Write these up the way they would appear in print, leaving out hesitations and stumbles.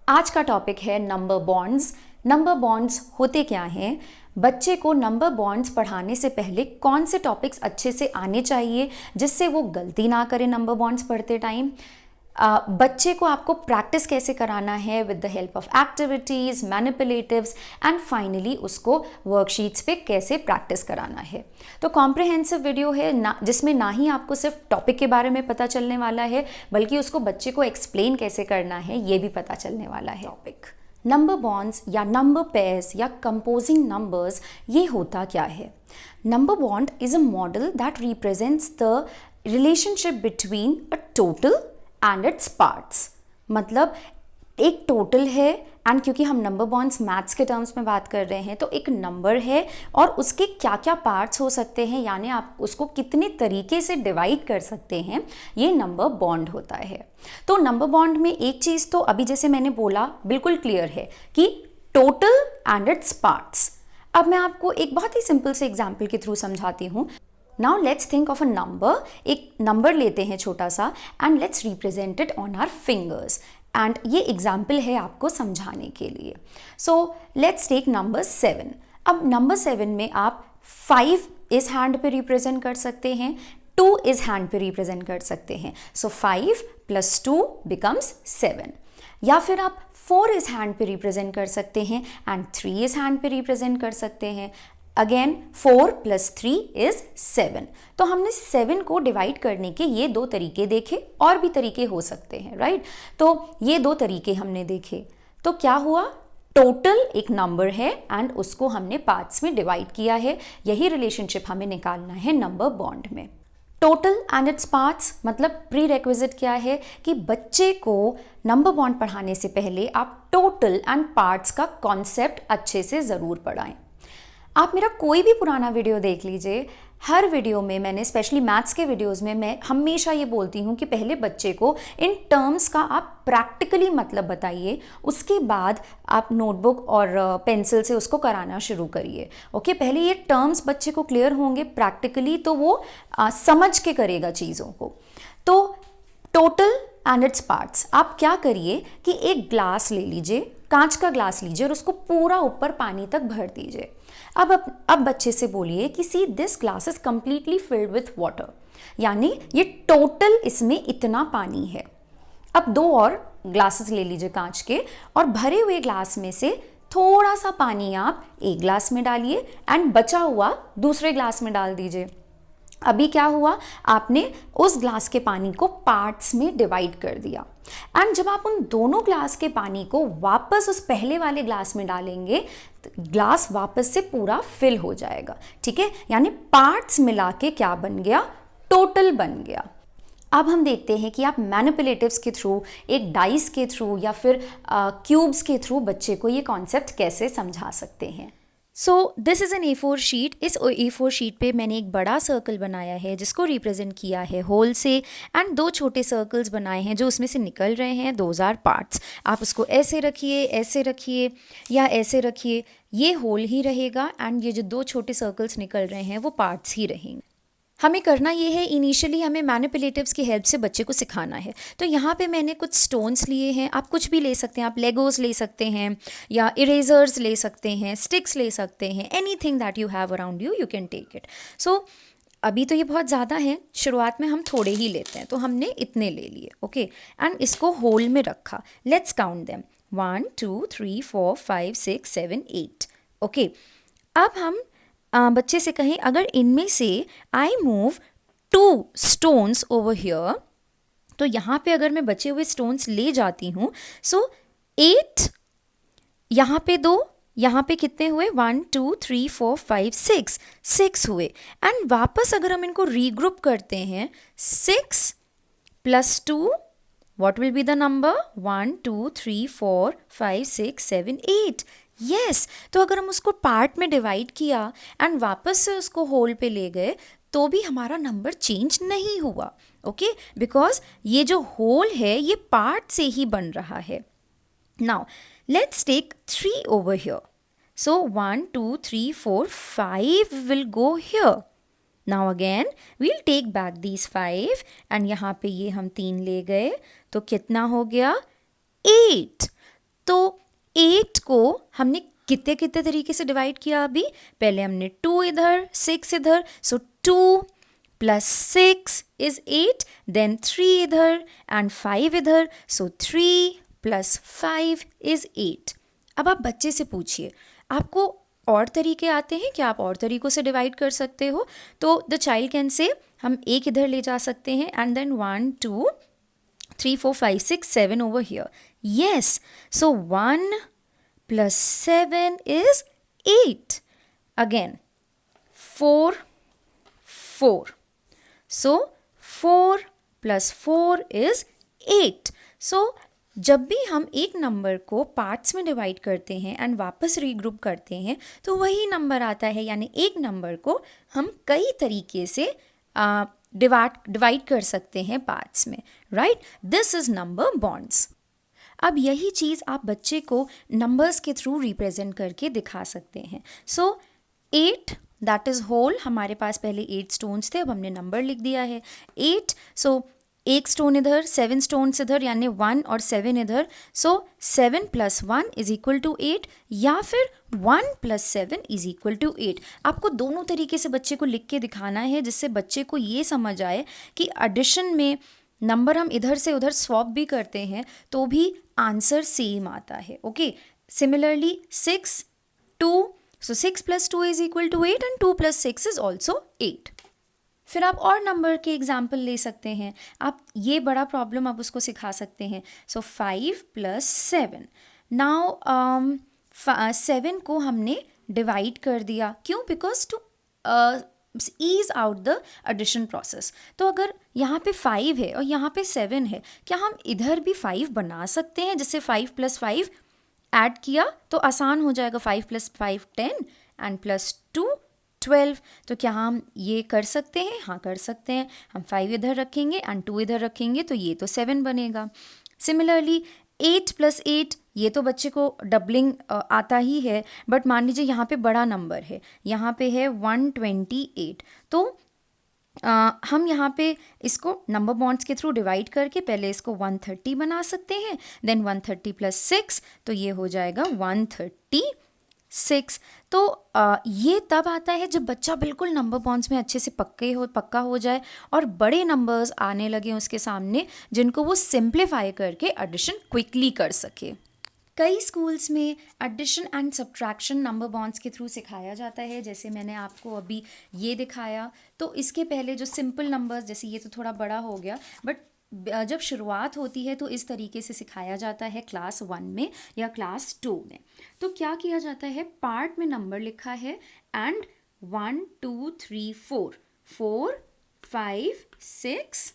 आज का टॉपिक है नंबर बॉन्ड्स। नंबर बॉन्ड्स होते क्या हैं? बच्चे को नंबर बॉन्ड्स पढ़ाने से पहले कौन से टॉपिक्स अच्छे से आने चाहिए जिससे वो गलती ना करे नंबर बॉन्ड्स पढ़ते टाइम। बच्चे को आपको प्रैक्टिस कैसे कराना है with the help of activities, manipulatives and finally उसको वर्कशीट्स पे कैसे प्रैक्टिस कराना है। तो कॉम्प्रिहेंसिव वीडियो है ना, जिसमें ना ही आपको सिर्फ टॉपिक के बारे में पता चलने वाला है बल्कि उसको बच्चे को एक्सप्लेन कैसे करना है ये भी पता चलने वाला है। टॉपिक नंबर बॉन्ड्स या नंबर पेयर्स या कंपोजिंग नंबर्स, ये होता क्या है? Number bond is a model that represents the relationship between a total and its parts. मतलब एक टोटल है एंड क्योंकि हम नंबर बॉन्ड्स मैथ्स के टर्म्स में बात कर रहे हैं तो एक नंबर है और उसके क्या क्या पार्ट्स हो सकते हैं, यानी आप उसको कितने तरीके से डिवाइड कर सकते हैं, ये नंबर बॉन्ड होता है। तो नंबर बॉन्ड में एक चीज़ तो अभी जैसे मैंने बोला बिल्कुल क्लियर है कि टोटल एंड इट्स पार्ट्स। अब मैं आपको एक बहुत ही सिंपल से एग्जाम्पल के थ्रू समझाती हूँ। Now let's think of a number. एक नंबर लेते हैं छोटा सा and let's represent it on our fingers and ये एग्जाम्पल है आपको समझाने के लिए। So let's take number 7। अब नंबर 7 में आप 5 इस हैंड पे रिप्रेजेंट कर सकते हैं, 2 इस हैंड पे रिप्रेजेंट कर सकते हैं। सो 5 + 2 बिकम्स 7। या फिर आप 4 इस हैंड पे रिप्रेजेंट कर सकते हैं एंड 3 इस हैंड पे रिप्रेजेंट कर सकते हैं। Again 4 + 3 is 7। तो हमने 7 को डिवाइड करने के ये 2 तरीके देखे, और भी तरीके हो सकते हैं, राइट? तो ये 2 तरीके हमने देखे। तो क्या हुआ? टोटल एक नंबर है एंड उसको हमने पार्ट्स में डिवाइड किया है। यही रिलेशनशिप हमें निकालना है नंबर बॉन्ड में। टोटल एंड इट्स पार्ट्स मतलब प्री रेक्विजिट क्या है कि बच्चे को नंबर बॉन्ड पढ़ाने से पहले आप टोटल एंड पार्ट्स का कॉन्सेप्ट अच्छे से ज़रूर पढ़ाएं। आप मेरा कोई भी पुराना वीडियो देख लीजिए, हर वीडियो में मैंने स्पेशली मैथ्स के वीडियोस में मैं हमेशा ये बोलती हूँ कि पहले बच्चे को इन टर्म्स का आप प्रैक्टिकली मतलब बताइए, उसके बाद आप नोटबुक और पेंसिल से उसको कराना शुरू करिए। ओके, पहले ये टर्म्स बच्चे को क्लियर होंगे प्रैक्टिकली तो वो समझ के करेगा चीज़ों को। तो टोटल एंड इट्स पार्ट्स, आप क्या करिए कि एक ग्लास ले लीजिए, कांच का ग्लास लीजिए और उसको पूरा ऊपर पानी तक भर दीजिए। अब बच्चे से बोलिए कि see this glass is completely filled with water, यानी ये टोटल इसमें इतना पानी है। अब 2 और ग्लासेस ले लीजिए कांच के और भरे हुए ग्लास में से थोड़ा सा पानी आप एक ग्लास में डालिए एंड बचा हुआ दूसरे ग्लास में डाल दीजिए। अभी क्या हुआ? आपने उस ग्लास के पानी को पार्ट्स में डिवाइड कर दिया एंड जब आप उन दोनों ग्लास के पानी को वापस उस पहले वाले ग्लास में डालेंगे तो ग्लास वापस से पूरा फिल हो जाएगा। ठीक है, यानी पार्ट्स मिला के क्या बन गया? टोटल बन गया। अब हम देखते हैं कि आप मैनिपुलेटिव्स के थ्रू, एक डाइस के थ्रू या फिर क्यूब्स के थ्रू बच्चे को ये कॉन्सेप्ट कैसे समझा सकते हैं। So this is an A4 sheet. इस A4 शीट पे मैंने एक बड़ा सर्कल बनाया है जिसको रिप्रेजेंट किया है होल से, एंड 2 छोटे सर्कल्स बनाए हैं जो उसमें से निकल रहे हैं, दोज आर पार्ट्स। आप उसको ऐसे रखिए या ऐसे रखिए, ये होल ही रहेगा एंड ये जो 2 छोटे सर्कल्स निकल रहे हैं वो पार्ट्स ही रहेंगे। हमें करना ये है, इनिशियली हमें मैनिपुलेटिव्स की हेल्प से बच्चे को सिखाना है। तो यहाँ पे मैंने कुछ स्टोन्स लिए हैं, आप कुछ भी ले सकते हैं, आप लेगोस ले सकते हैं या इरेजर्स ले सकते हैं, स्टिक्स ले सकते हैं, anything that you have around you can take it. So अभी तो ये बहुत ज़्यादा है, शुरुआत में हम थोड़े ही लेते हैं, तो हमने इतने ले लिए। ओके, एंड इसको होल में रखा। Let's count them, 1 2 3 4 5 6 7 8। ओके, अब हम बच्चे से कहें अगर इनमें से I move 2 stones over here, तो यहाँ पे अगर मैं बचे हुए स्टोन्स ले जाती हूँ, सो 8, यहाँ पे 2, यहाँ पे कितने हुए? 1 2 3 4 5 6 हुए। एंड वापस अगर हम इनको रीग्रुप करते हैं, 6 + 2 what will be the number? 1 2 3 4 5 6 7 8। Yes, तो अगर हम उसको पार्ट में डिवाइड किया एंड वापस से उसको होल पे ले गए तो भी हमारा नंबर चेंज नहीं हुआ। ओके, बिकॉज ये जो होल है ये पार्ट से ही बन रहा है। Now let's take 3 over here. So 1 2 3 4 5 will go here. Now again we'll take back these 5 and यहाँ पे ये हम 3 ले गए तो कितना हो गया? 8। तो 8 को हमने कितने कितने तरीके से डिवाइड किया अभी? पहले हमने 2 इधर, 6 इधर, सो 2 plus 6 is 8, then 3 इधर and 5 इधर, so 3 plus 5 is 8. अब आप बच्चे से पूछिए, आपको और तरीके आते हैं क्या? आप और तरीकों से डिवाइड कर सकते हो? तो द चाइल्ड कैन से हम एक इधर ले जा सकते हैं and then 1 2 3 4 5 6 7 over here. Yes, so 1 plus 7 is 8. Again, 4 4. So 4 plus 4 is 8. So जब भी हम एक नंबर को पार्ट्स में डिवाइड करते हैं एंड वापस रीग्रुप करते हैं तो वही नंबर आता है, यानी एक नंबर को हम कई तरीके से डिवाइड कर सकते हैं पार्ट्स में, right? This is number bonds. अब यही चीज़ आप बच्चे को नंबर्स के थ्रू रिप्रेजेंट करके दिखा सकते हैं. सो 8 दैट इज़ होल. हमारे पास पहले 8 स्टोन्स थे, अब हमने नंबर लिख दिया है 8. सो एक स्टोन इधर, 7 स्टोन्स इधर, यानी 1 और 7 इधर. सो 7 plus 1 is equal to 8 या फिर 1 plus 7 is equal to 8. आपको दोनों तरीके से बच्चे को लिख के दिखाना है जिससे बच्चे को ये समझ आए कि एडिशन में नंबर हम इधर से उधर स्वैप भी करते हैं तो भी आंसर सेम आता है. Okay, similarly 6 2, so 6 plus 2 is equal to 8 and 2 plus 6 is also 8. फिर आप और नंबर के एग्जाम्पल ले सकते हैं. आप ये बड़ा प्रॉब्लम आप उसको सिखा सकते हैं. सो 5 plus 7. नाउ 7 को हमने डिवाइड कर दिया. क्यों? Because two is out the addition process. तो अगर यहाँ पे 5 है और यहाँ पे 7 है, क्या हम इधर भी 5 बना सकते हैं? जैसे 5 plus 5 ऐड किया तो आसान हो जाएगा. 5 plus 5 10 एंड plus 2 12. तो क्या हम ये कर सकते हैं? हाँ, कर सकते हैं. हम 5 इधर रखेंगे एंड 2 इधर रखेंगे तो ये तो 7 बनेगा. सिमिलरली 8 plus 8, ये तो बच्चे को डबलिंग आता ही है, बट मान लीजिए यहाँ पे बड़ा नंबर है, यहाँ पे है 128. तो हम यहाँ पे इसको नंबर बॉन्ड्स के थ्रू डिवाइड करके पहले इसको 130 बना सकते हैं, देन 130 plus 6 तो ये हो जाएगा 136. तो ये तब आता है जब बच्चा बिल्कुल नंबर बॉन्ड्स में अच्छे से पक्का हो जाए और बड़े नंबर्स आने लगे उसके सामने जिनको वो सिंप्लीफाई करके एडिशन क्विकली कर सके. कई स्कूल्स में addition and subtraction number bonds के थ्रू सिखाया जाता है, जैसे मैंने आपको अभी ये दिखाया. तो इसके पहले जो सिंपल नंबर्स, जैसे ये तो थोड़ा बड़ा हो गया, बट जब शुरुआत होती है तो इस तरीके से सिखाया जाता है क्लास 1 में या क्लास 2 में. तो क्या किया जाता है? पार्ट में नंबर लिखा है एंड 1 2 3 4 4 5 6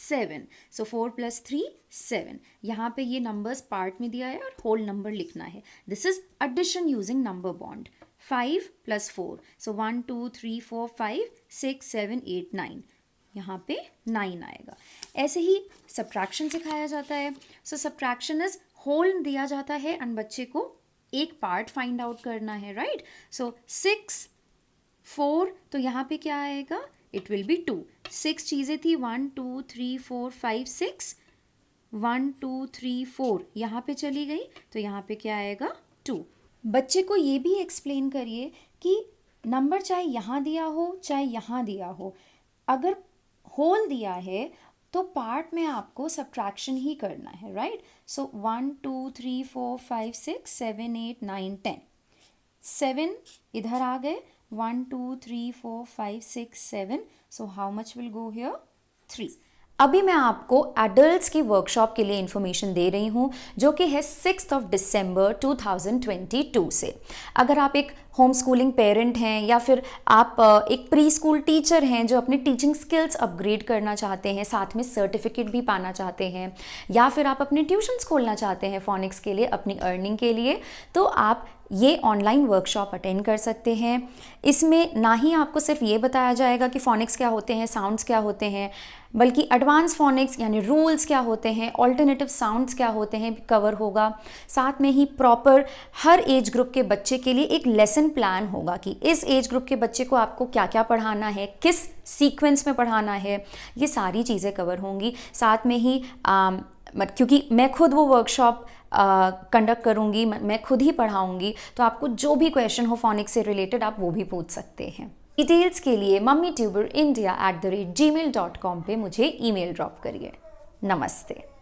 7. So 4 plus 3 7. यहाँ पे ये नंबर्स पार्ट में दिया है और होल नंबर लिखना है. This is addition using number bond. 5 plus 4, so 1 2 3 4 5 6 7 8 9. यहाँ पे 9 आएगा. ऐसे ही सब्ट्रैक्शन सिखाया जाता है. सो सब्ट्रैक्शन इज होल दिया जाता है एंड बच्चे को एक पार्ट फाइंड आउट करना है, राइट? सो 6 4, तो यहाँ पे क्या आएगा? It will be 2. 6 चीज़ें थी, 1 2 3 4 5 6, 1 2 3 4 यहाँ पे चली गई तो यहाँ पे क्या आएगा? 2. बच्चे को ये भी एक्सप्लेन करिए कि नंबर चाहे यहाँ दिया हो चाहे यहाँ दिया हो, अगर होल दिया है तो पार्ट में आपको सब्ट्रैक्शन ही करना है, राइट? सो 1 2 3 4 5 6 7 8 9 10. 7 इधर आ गए, 1 2 3 4 5 6 7. So how much will go here? 3. अभी मैं आपको एडल्ट्स की वर्कशॉप के लिए इन्फॉर्मेशन दे रही हूँ जो कि है 6 दिसंबर 2022 से. अगर आप एक होम स्कूलिंग पेरेंट हैं या फिर आप एक प्री स्कूल टीचर हैं जो अपने टीचिंग स्किल्स अपग्रेड करना चाहते हैं, साथ में सर्टिफिकेट भी पाना चाहते हैं, या फिर आप अपने ट्यूशन्स खोलना चाहते हैं फोनिक्स के लिए अपनी अर्निंग के लिए, तो आप ये ऑनलाइन वर्कशॉप अटेंड कर सकते हैं. इसमें ना ही आपको सिर्फ ये बताया जाएगा कि फोनिक्स क्या होते हैं, साउंड्स क्या होते हैं, बल्कि एडवांस फोनिक्स यानी रूल्स क्या होते हैं, ऑल्टरनेटिव साउंड्स क्या होते हैं कवर होगा. साथ में ही प्रॉपर हर एज ग्रुप के बच्चे के लिए एक लेसन प्लान होगा कि इस एज ग्रुप के बच्चे को आपको क्या क्या पढ़ाना है, किस सीक्वेंस में पढ़ाना है, ये सारी चीज़ें कवर होंगी. साथ में ही क्योंकि मैं खुद वो वर्कशॉप कंडक्ट करूँगी, मैं खुद ही पढ़ाऊँगी, तो आपको जो भी क्वेश्चन हो फोनिक्स से रिलेटेड आप वो भी पूछ सकते हैं। डिटेल्स के लिए mummytuber india@gmail.com पे मुझे ईमेल ड्रॉप करिए। नमस्ते।